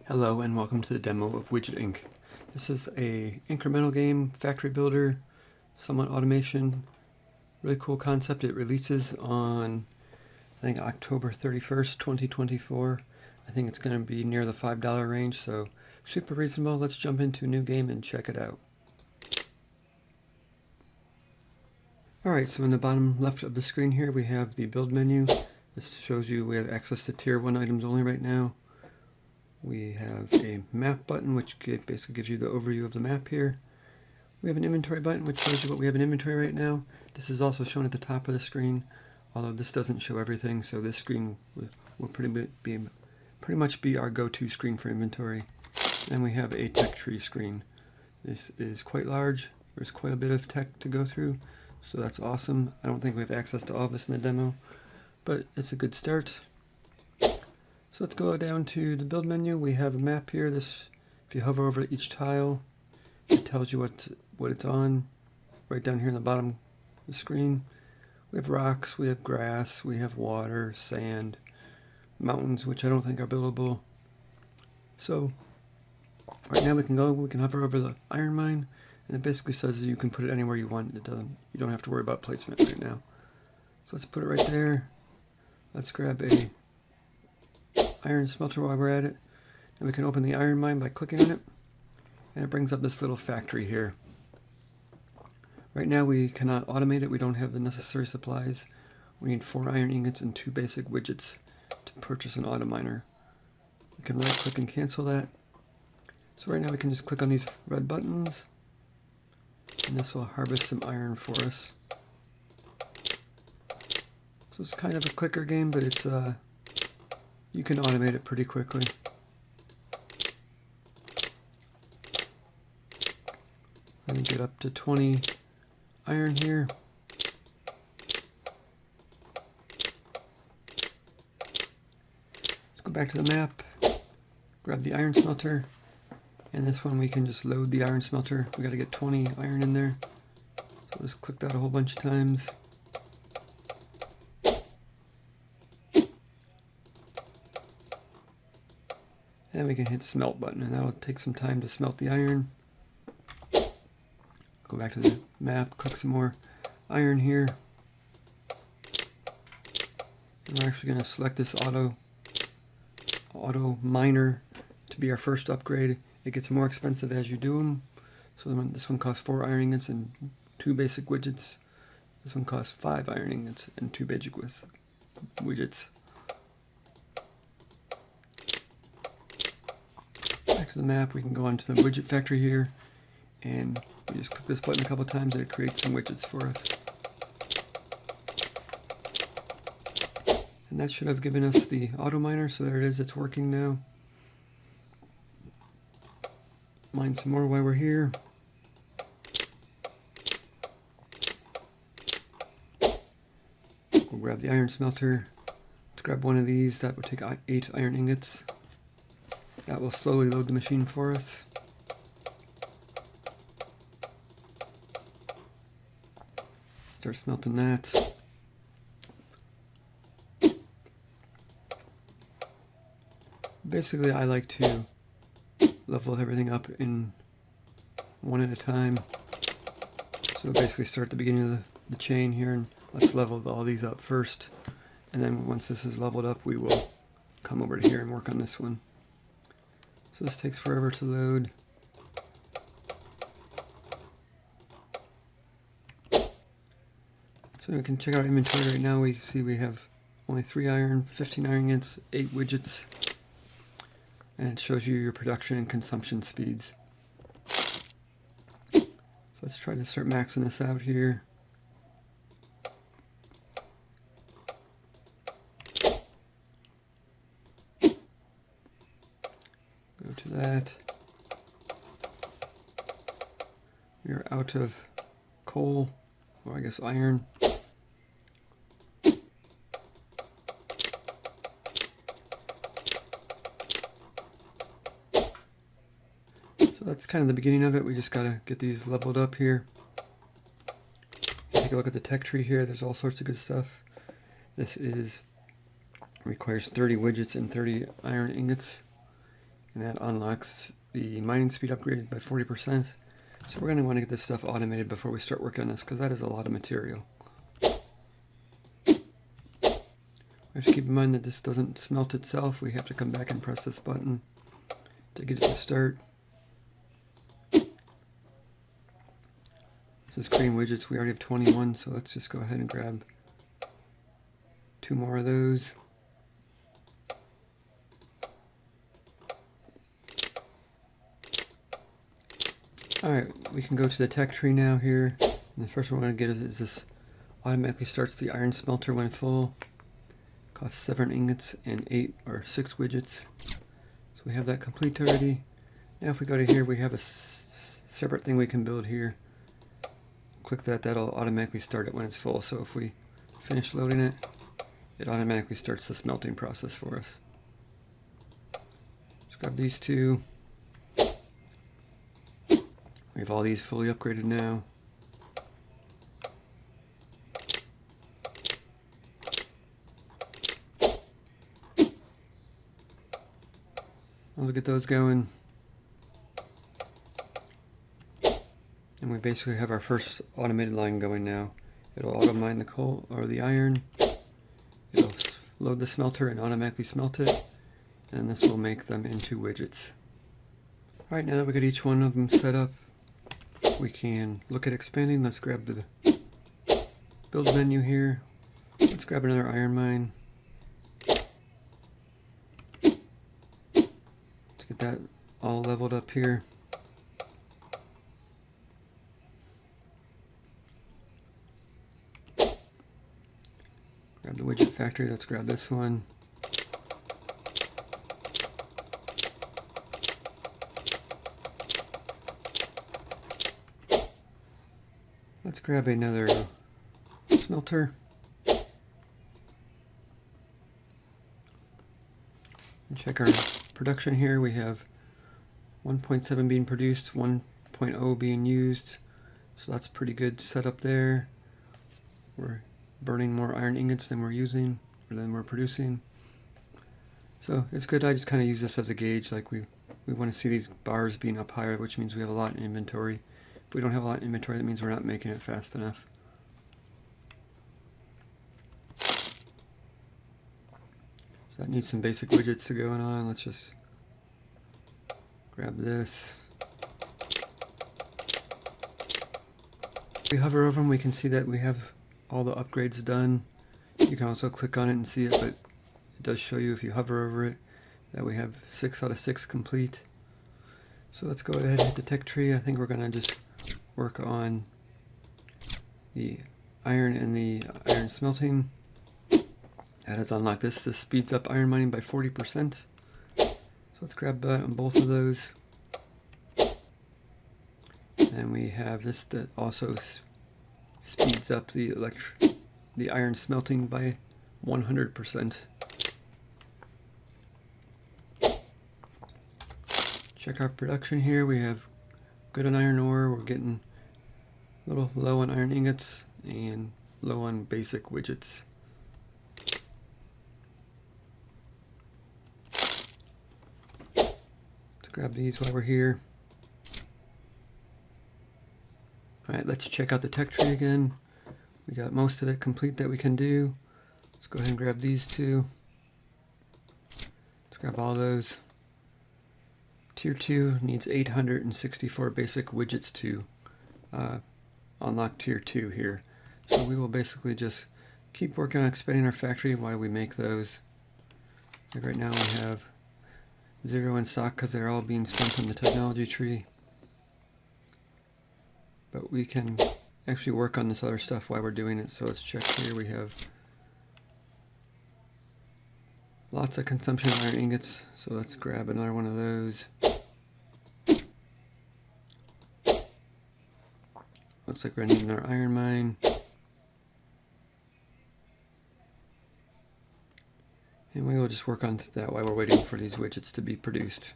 Hello and welcome to the demo of Widget Inc. This is a incremental game, factory builder, somewhat automation. Really cool concept. It releases on, I think, October 31st, 2024. I think it's going to be near the $5 range, so super reasonable. Let's jump into a new game and check it out. Alright, so in the bottom left of the screen here we have the build menu. This shows you we have access to tier 1 items only right now. We have a map button, which basically gives you the overview of the map here. We have an inventory button, which shows you what we have in inventory right now. This is also shown at the top of the screen, although this doesn't show everything, so this screen will pretty much be our go-to screen for inventory. And we have a tech tree screen. This is quite large. There's quite a bit of tech to go through, so that's awesome. I don't think we have access to all of this in the demo, but it's a good start. So let's go down to the build menu. We have a map here. If you hover over each tile, it tells you what it's on. Right down here in the bottom of the screen, we have rocks, we have grass, we have water, sand, mountains, which I don't think are buildable. So right now we can hover over the iron mine, and it basically says that you can put it anywhere you want. You don't have to worry about placement right now. So let's put it right there. Let's grab a iron smelter while we're at it, and we can open the iron mine by clicking on it, and it brings up this little factory here. Right now we cannot automate it. We don't have the necessary supplies. We need 4 iron ingots and 2 basic widgets to purchase an auto miner. We can right click and cancel that. So right now we can just click on these red buttons, and this will harvest some iron for us. So it's kind of a clicker game, but it's you can automate it pretty quickly. Let me get up to 20 iron here. Let's go back to the map, grab the iron smelter, and this one we can just load the iron smelter. We got to get 20 iron in there. So just click that a whole bunch of times. And we can hit smelt button, and that'll take some time to smelt the iron. Go back to the map, click some more iron here. And we're actually going to select this auto miner to be our first upgrade. It gets more expensive as you do them. So this one costs 4 iron ingots and 2 basic widgets. This one costs 5 iron ingots and 2 basic widgets. Back to the map, we can go onto the widget factory here, and we just click this button a couple times and it creates some widgets for us. And that should have given us the auto miner, so there it is, it's working now. Mine some more while we're here. We'll grab the iron smelter. Let's grab one of these. That would take 8 iron ingots. That will slowly load the machine for us. Start smelting that. Basically, I like to level everything up in one at a time. So basically start at the beginning of the chain here, and let's level all these up first. And then once this is leveled up, we will come over to here and work on this one. So this takes forever to load. So we can check out inventory right now. We see we have only 3 iron, 15 iron ingots, 8 widgets, and it shows you your production and consumption speeds. So let's try to start maxing this out here. Go to that. We are out of coal, or I guess iron. So that's kind of the beginning of it. We just gotta get these leveled up here. Take a look at the tech tree here. There's all sorts of good stuff. This requires 30 widgets and 30 iron ingots. and that unlocks the mining speed upgrade by 40%. So we're going to want to get this stuff automated before we start working on this, because that is a lot of material. We have to keep in mind that this doesn't smelt itself. We have to come back and press this button to get it to start. This is creating widgets. We already have 21, so let's just go ahead and grab 2 more of those. Alright, we can go to the tech tree now here. And the first one we're going to get is this automatically starts the iron smelter when full. Costs 7 ingots and 8 or 6 widgets. So we have that complete already. Now if we go to here, we have a separate thing we can build here. Click that, that'll automatically start it when it's full. So if we finish loading it, it automatically starts the smelting process for us. Let's grab these 2. We have all these fully upgraded now. I'll get those going. And we basically have our first automated line going now. It'll auto mine the coal or the iron. It'll load the smelter and automatically smelt it. And this will make them into widgets. Alright, now that we got each one of them set up, we can look at expanding. Let's grab the build menu here. Let's grab another iron mine. Let's get that all leveled up here. Grab the widget factory. Let's grab this one. Let's grab another smelter. And check our production here. We have 1.7 being produced, 1.0 being used. So that's pretty good setup there. We're burning more iron ingots than we're using, or than we're producing. So it's good. I just kind of use this as a gauge. Like we want to see these bars being up higher, which means we have a lot in inventory. If we don't have a lot in inventory, that means we're not making it fast enough. So that needs some basic widgets going on. Let's just grab this. If we hover over them, we can see that we have all the upgrades done. You can also click on it and see it, but it does show you if you hover over it that we have 6 out of 6 complete. So let's go ahead and hit the tech tree. I think we're going to just work on the iron and the iron smelting. That has unlocked this. This speeds up iron mining by 40%. So let's grab that on both of those. And we have this that also speeds up the iron smelting by 100%. Check our production here. We have good on iron ore. We're getting a little low on iron ingots and low on basic widgets. Let's grab these while we're here. Alright, let's check out the tech tree again. We got most of it complete that we can do. Let's go ahead and grab these 2. Let's grab all those. Tier 2 needs 864 basic widgets to unlock Tier 2 here. So we will basically just keep working on expanding our factory while we make those. Like right now we have 0 in stock because they're all being spent on the technology tree. But we can actually work on this other stuff while we're doing it. So let's check here. We have lots of consumption of iron ingots. So let's grab another one of those. Looks like we're needing our iron mine. And we will just work on that while we're waiting for these widgets to be produced.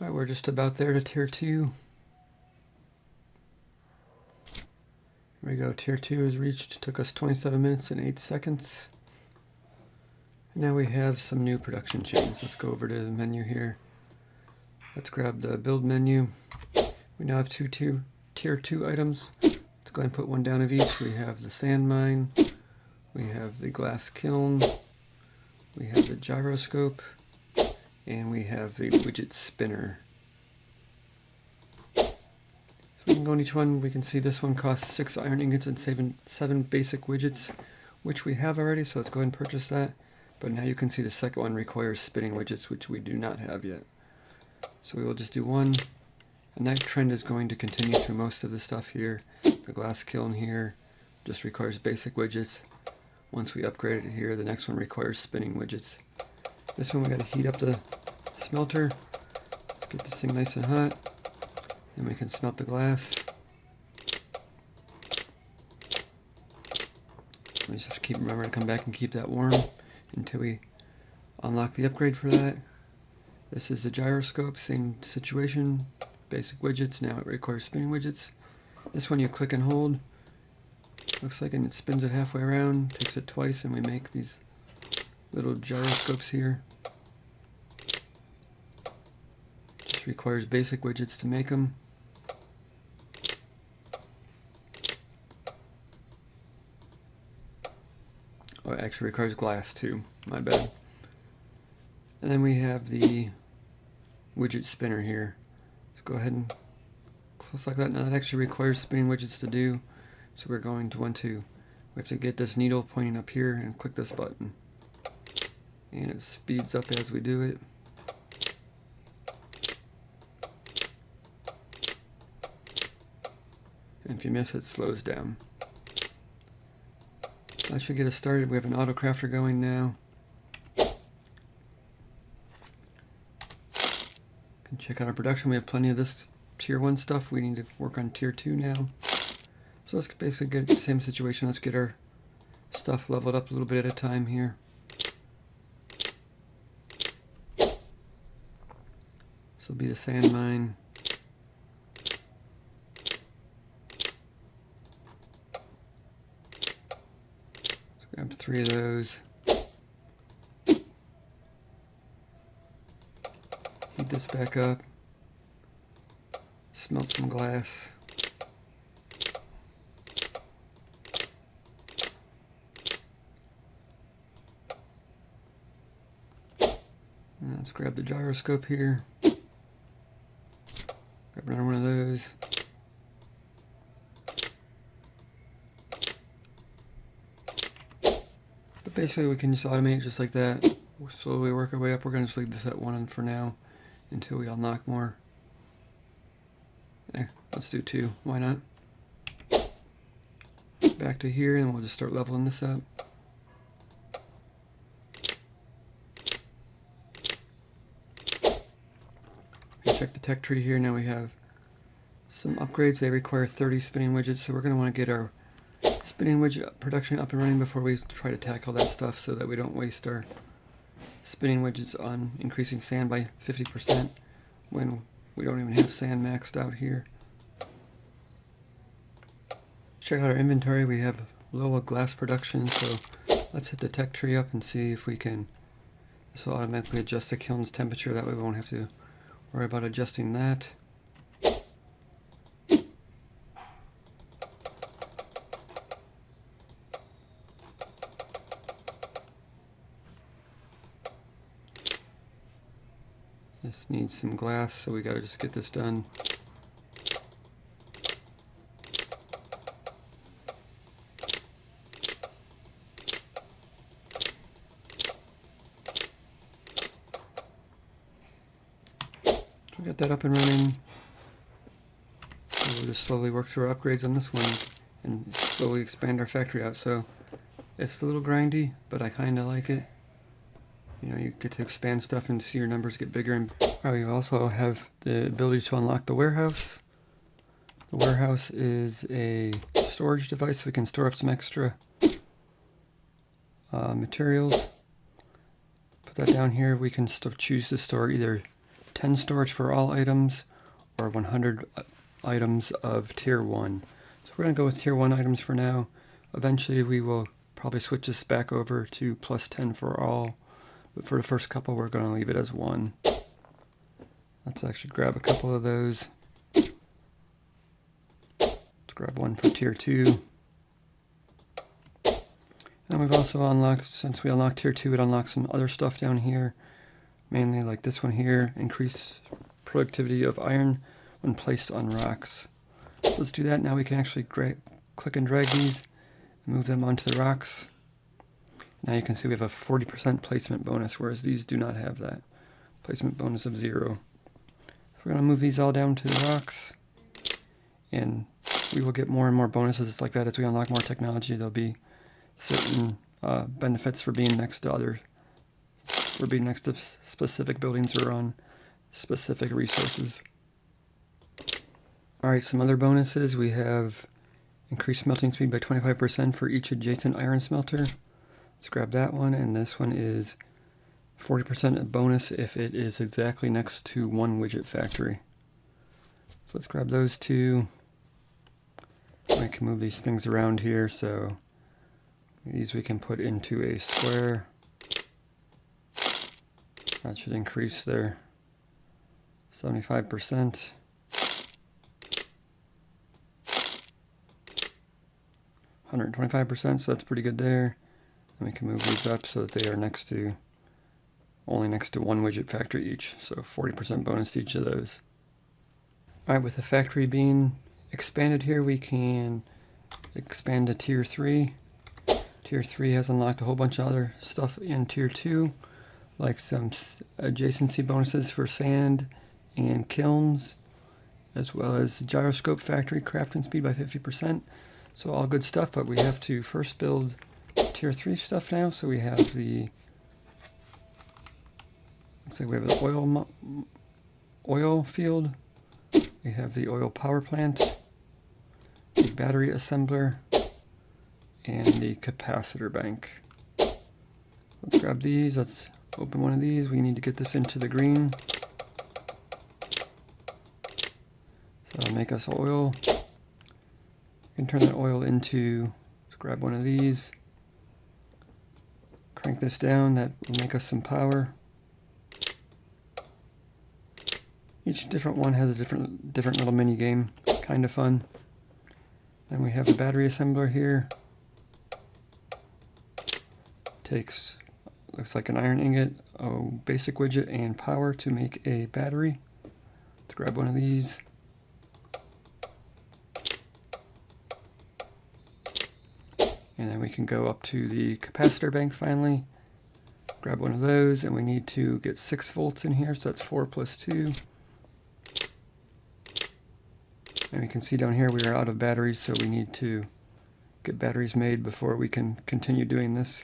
Alright, we're just about there to Tier 2. Here we go, Tier 2 is reached. Took us 27 minutes and 8 seconds. Now we have some new production chains. Let's go over to the menu here. Let's grab the build menu. We now have two tier 2 items. Let's go ahead and put one down of each. We have the sand mine, we have the glass kiln, we have the gyroscope, and we have the widget spinner. So we can go on each one. We can see this one costs 6 iron ingots and 7 basic widgets, which we have already, so let's go ahead and purchase that. But now you can see the second one requires spinning widgets, which we do not have yet. So we will just do one, and that trend is going to continue through most of the stuff here. The glass kiln here just requires basic widgets. Once we upgrade it here, the next one requires spinning widgets. This one we got to heat up the smelter. Let's get this thing nice and hot, and we can smelt the glass. We just have to remember to come back and keep that warm until we unlock the upgrade for that. This is the gyroscope, same situation, basic widgets. Now it requires spinning widgets. This one you click and hold, looks like, and it spins it halfway around, takes it twice, and we make these little gyroscopes here. Just requires basic widgets to make them. Oh, it actually requires glass too, my bad. And then we have the widget spinner here. Let's go ahead and close like that. Now that actually requires spinning widgets to do, so we're going to we have to get this needle pointing up here and click this button. And it speeds up as we do it. And if you miss it, slows down. That should get us started. We have an auto crafter going now. Can check out our production. We have plenty of this tier 1 stuff. We need to work on tier 2 now. So let's basically get the same situation. Let's get our stuff leveled up a little bit at a time here. This will be the sand mine. Grab 3 of those. Heat this back up. Smelt some glass. And let's grab the gyroscope here. Grab another one of those. But basically we can just automate it just like that. We'll slowly work our way up. We're going to just leave this at 1 for now until we unlock more. Let's do 2. Why not? Back to here, and we'll just start leveling this up. Check the tech tree here. Now we have some upgrades. They require 30 spinning widgets, so we're going to want to get our spinning widget production up and running before we try to tackle that stuff, so that we don't waste our spinning widgets on increasing sand by 50% when we don't even have sand maxed out here. Check out our inventory. We have low glass production, so let's hit the tech tree up and see if we can. This will automatically adjust the kiln's temperature. That way we won't have to worry about adjusting that. This needs some glass, so we gotta just get this done. So we got that up and running. So we'll just slowly work through our upgrades on this one and slowly expand our factory out. So it's a little grindy, but I kinda like it. You know, you get to expand stuff and see your numbers get bigger. And we also have the ability to unlock the warehouse. The warehouse is a storage device, so we can store up some extra materials. Put that down here. We can choose to store either 10 storage for all items or 100 items of tier 1. So we're going to go with tier 1 items for now. Eventually we will probably switch this back over to +10 for all, but for the first couple we're going to leave it as 1. Let's actually grab a couple of those. Let's grab one for tier 2. And we've also unlocked, since we unlocked tier 2, it unlocks some other stuff down here, mainly like this one here, increase productivity of iron when placed on rocks. So let's do that. Now we can actually click and drag these and move them onto the rocks. Now you can see we have a 40% placement bonus, whereas these do not have that. Placement bonus of 0. So we're going to move these all down to the rocks, and we will get more and more bonuses like that as we unlock more technology. There'll be certain benefits for being next to specific buildings or on specific resources. Alright, some other bonuses. We have increased smelting speed by 25% for each adjacent iron smelter. Let's grab that one, and this one is 40% bonus if it is exactly next to one widget factory. So let's grab those two. I can move these things around here, so these we can put into a square. That should increase their 75%. 125%, so that's pretty good there. And we can move these up so that they are only next to one widget factory each, so 40% bonus to each of those. Alright, with the factory being expanded here, we can expand to tier 3. Tier 3 has unlocked a whole bunch of other stuff in tier 2, like some adjacency bonuses for sand and kilns, as well as the gyroscope factory crafting speed by 50%. So all good stuff, but we have to first build tier 3 stuff now. So we have looks like we have the oil field, we have the oil power plant, the battery assembler, and the capacitor bank. Let's grab these. Let's open one of these. We need to get this into the green. So that'll make us oil. We can turn that oil into, let's grab one of these. Crank this down. That will make us some power. Each different one has a different little mini game. Kind of fun. Then we have the battery assembler here. Takes, looks like an iron ingot, a basic widget, and power to make a battery. Let's grab one of these. And then we can go up to the capacitor bank finally. Grab one of those, and we need to get 6 volts in here, so that's 4 plus 2. And we can see down here we are out of batteries, so we need to get batteries made before we can continue doing this.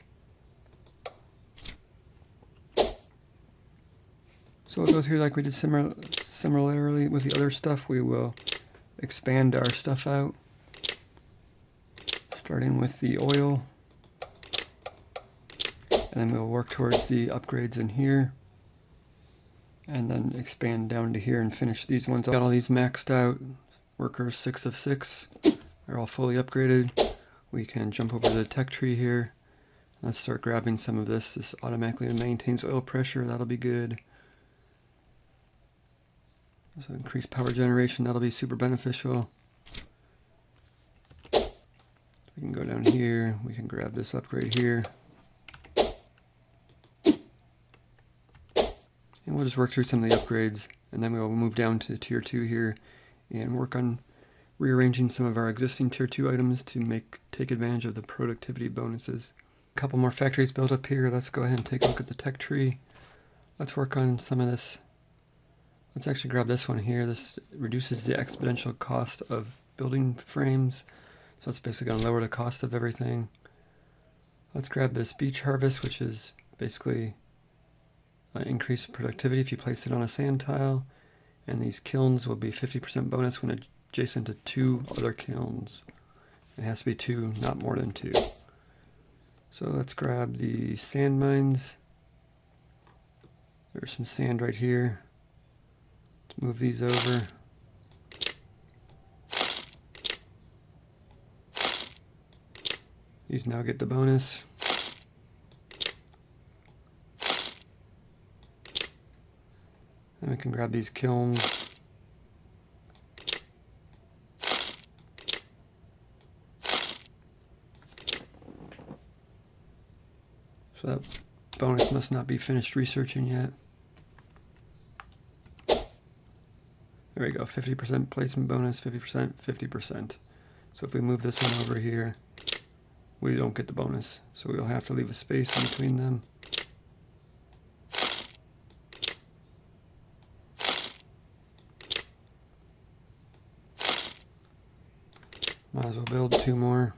So we'll go through like we did similarly with the other stuff. We will expand our stuff out, starting with the oil, and then we'll work towards the upgrades in here, and then expand down to here and finish these ones. Got all these maxed out. Workers 6 of 6 are all fully upgraded. We can jump over to the tech tree here. Let's start grabbing some of this. This automatically maintains oil pressure. That'll be good. So increased power generation, that'll be super beneficial. We can go down here, we can grab this upgrade here. And we'll just work through some of the upgrades, and then we'll move down to tier 2 here and work on rearranging some of our existing tier 2 items to take advantage of the productivity bonuses. A couple more factories built up here. Let's go ahead and take a look at the tech tree. Let's work on some of this. Let's actually grab this one here. This reduces the exponential cost of building frames. So it's basically going to lower the cost of everything. Let's grab this beach harvest, which is basically increased productivity if you place it on a sand tile. And these kilns will be 50% bonus when adjacent to 2 other kilns. It has to be 2, not more than 2. So let's grab the sand mines. There's some sand right here. Let's move these over. These now get the bonus. And we can grab these kilns. So that bonus must not be finished researching yet. There we go, 50% placement bonus, 50%, 50%. So if we move this one over here, we don't get the bonus. So we'll have to leave a space in between them. Might as well build 2 more.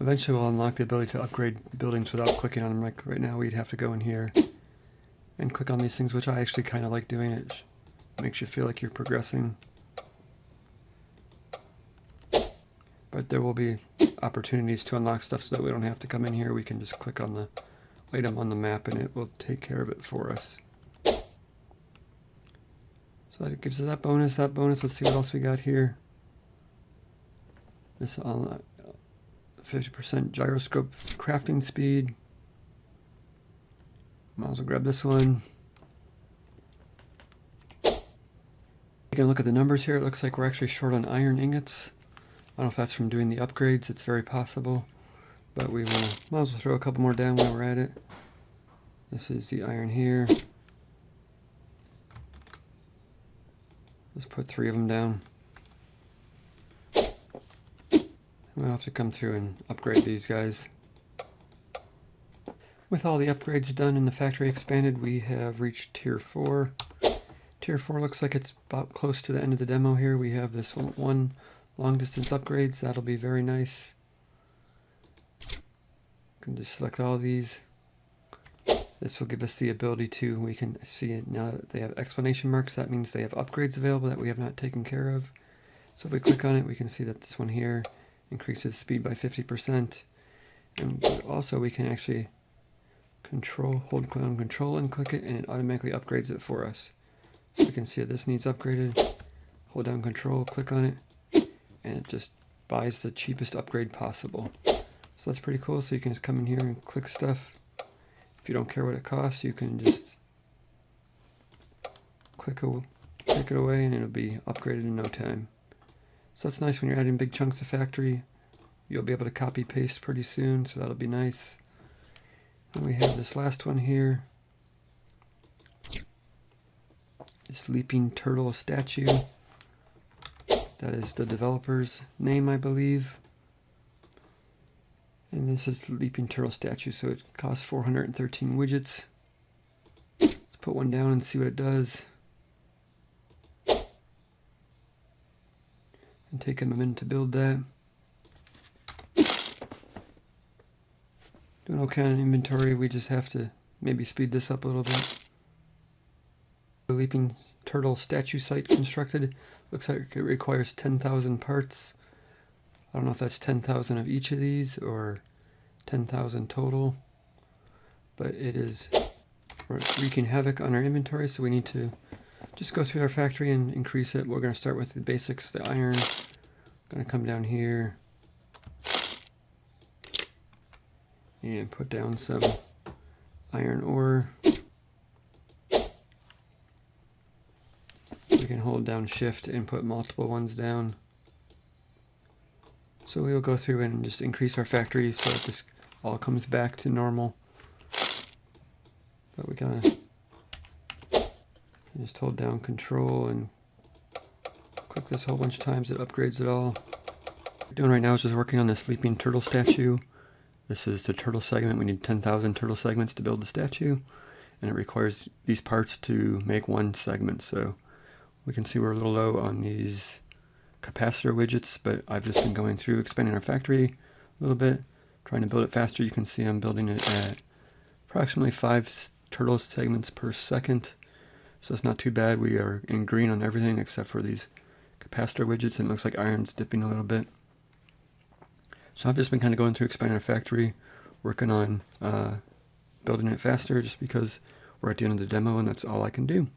Eventually we'll unlock the ability to upgrade buildings without clicking on them. Like right now we'd have to go in here and click on these things, which I actually kind of like doing. It makes you feel like you're progressing. But there will be opportunities to unlock stuff so that we don't have to come in here. We can just click on the item on the map and it will take care of it for us. So that gives us that bonus, that bonus. Let's see what else we got here. This 50% gyroscope crafting speed. Might as well grab this one. Taking a look at the numbers here, it looks like we're actually short on iron ingots. I don't know if that's from doing the upgrades, it's very possible. But we will, might as well throw a couple more down while we're at it. This is the iron here. Let's put 3 of them down. We'll have to come through and upgrade these guys. With all the upgrades done and the factory expanded, we have reached Tier 4. Tier 4 looks like it's about close to the end of the demo here. We have this one long distance upgrades. That'll be very nice. You can just select all of these. This will give us the ability to, we can see it now that they have exclamation marks. That means they have upgrades available that we have not taken care of. So if we click on it, we can see that this one here increases speed by 50%. And also we can actually hold down control and click it and it automatically upgrades it for us. So we can see that this needs upgraded. Hold down control, click on it, and it just buys the cheapest upgrade possible. So that's pretty cool. So you can just come in here and click stuff. If you don't care what it costs, you can just take it away and it'll be upgraded in no time. So that's nice when you're adding big chunks of factory. You'll be able to copy paste pretty soon, so that'll be nice. And we have this last one here. This leaping turtle statue. That is the developer's name, I believe. And this is the leaping turtle statue, so it costs 413 widgets. Let's put one down and see what it does. And take him a minute to build that. Doing okay on inventory, we just have to maybe speed this up a little bit. The leaping turtle statue site constructed. Looks like it requires 10,000 parts. I don't know if that's 10,000 of each of these or 10,000 total. But it is wreaking havoc on our inventory, so we need to just go through our factory and increase it. We're going to start with the basics, the iron. Going to come down here and put down some iron ore. We can hold down shift and put multiple ones down. So we'll go through and just increase our factory so that this all comes back to normal. But we gotta just hold down control and click this a whole bunch of times. It upgrades it all. What we're doing right now is just working on the sleeping turtle statue. This is the turtle segment. We need 10,000 turtle segments to build the statue, and it requires these parts to make one segment. So we can see we're a little low on these capacitor widgets, but I've just been going through expanding our factory a little bit, trying to build it faster. You can see I'm building it at approximately 5 turtle segments per second. So it's not too bad. We are in green on everything except for these capacitor widgets, and it looks like iron's dipping a little bit. So I've just been kind of going through expanding our factory, working on building it faster just because we're at the end of the demo and that's all I can do.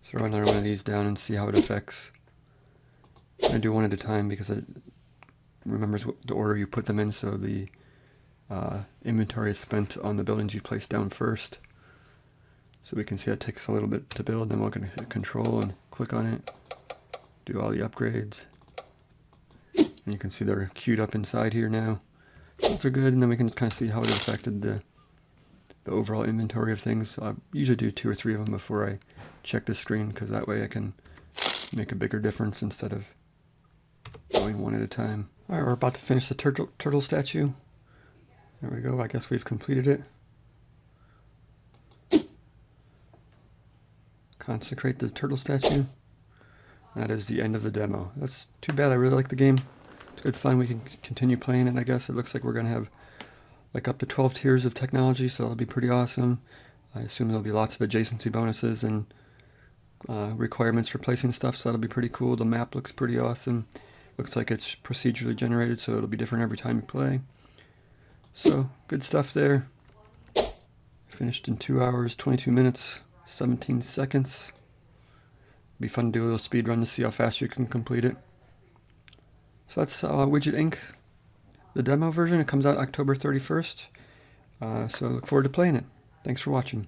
Throw another one of these down and see how it affects. I'm going to do one at a time because it remembers the order you put them in, so the inventory is spent on the buildings you place down first. So we can see it takes a little bit to build, then we're going to hit control and click on it, do all the upgrades. And you can see they're queued up inside here now. Those are good, and then we can kind of see how it affected the overall inventory of things. I usually do 2 or 3 of them before I check the screen, because that way I can make a bigger difference instead of going one at a time. Alright, we're about to finish the turtle statue. There we go, I guess we've completed it. Consecrate the turtle statue. That is the end of the demo. That's too bad, I really like the game. It's good fun, we can continue playing it, I guess. It looks like we're going to have like up to 12 tiers of technology, so that'll be pretty awesome. I assume there'll be lots of adjacency bonuses and requirements for placing stuff, so that'll be pretty cool. The map looks pretty awesome. Looks like it's procedurally generated, so it'll be different every time you play. So, good stuff there. Finished in 2 hours, 22 minutes, 17 seconds. Be fun to do a little speed run to see how fast you can complete it. So that's Widget Inc. The demo version. It comes out October 31st. So I look forward to playing it. Thanks for watching.